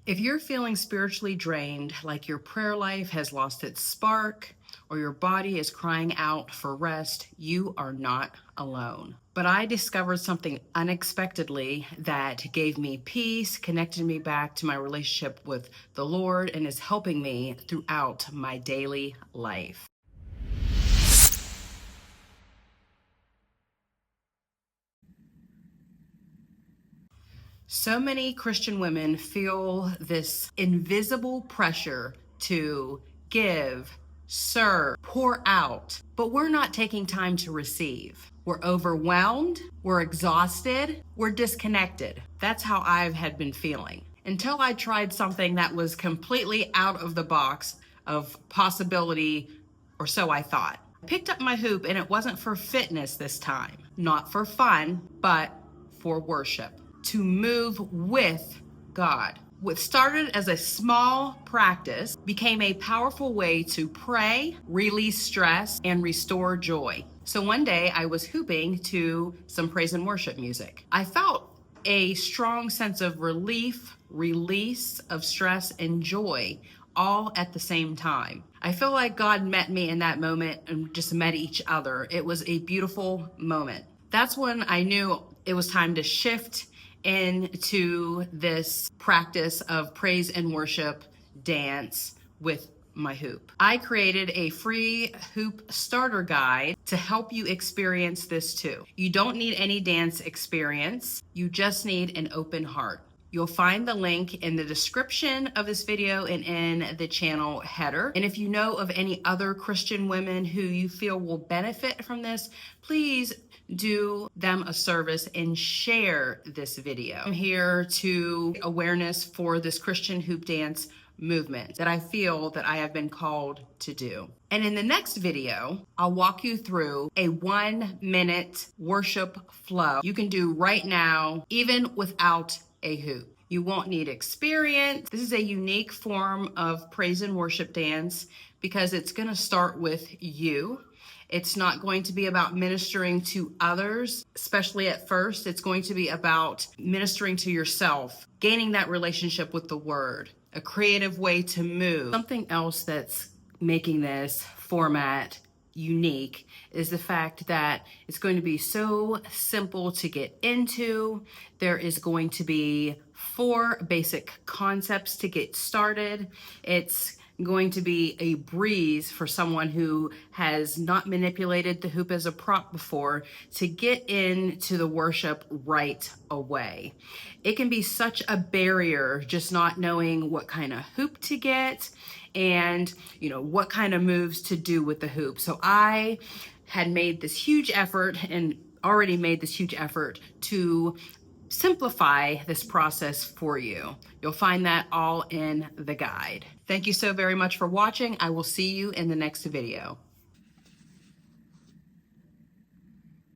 If you're feeling spiritually drained, like your prayer life has lost its spark, or your body is crying out for rest, you are not alone. But I discovered something unexpectedly that gave me peace, connected me back to my relationship with the Lord, and is helping me throughout my daily life. So many Christian women feel this invisible pressure to give, serve, pour out, but we're not taking time to receive. We're overwhelmed, we're exhausted, we're disconnected. That's how I had been feeling until I tried something that was completely out of the box of possibility, or so I thought. I picked up my hoop, and it wasn't for fitness this time, not for fun, but for worship, to move with God. What started as a small practice became a powerful way to pray, release stress, and restore joy. So one day I was hooping to some praise and worship music. I felt a strong sense of relief, release of stress, and joy all at the same time. I feel like God met me in that moment and just met each other. It was a beautiful moment. That's when I knew it was time to shift into this practice of praise and worship dance with my hoop. I created a free hoop starter guide to help you experience this too. You don't need any dance experience. You just need an open heart. You'll find the link in the description of this video and in the channel header. And if you know of any other Christian women who you feel will benefit from this, please do them a service and share this video. I'm here to awareness for this Christian hoop dance movement that I feel that I have been called to do. And in the next video, I'll walk you through a 1-minute worship flow you can do right now, even without a hoop. You won't need experience. This is a unique form of praise and worship dance because it's going to start with you. It's not going to be about ministering to others, especially at first. It's going to be about ministering to yourself, gaining that relationship with the Word, a creative way to move. Something else that's making this format unique is the fact that it's going to be so simple to get into. There is going to be 4 basic concepts to get started. It's going to be a breeze for someone who has not manipulated the hoop as a prop before to get into the worship right away. It can be such a barrier just not knowing what kind of hoop to get and what kind of moves to do with the hoop. So I had made this huge effort to simplify this process for you. You'll find that all in the guide. Thank you so very much for watching. I will see you in the next video.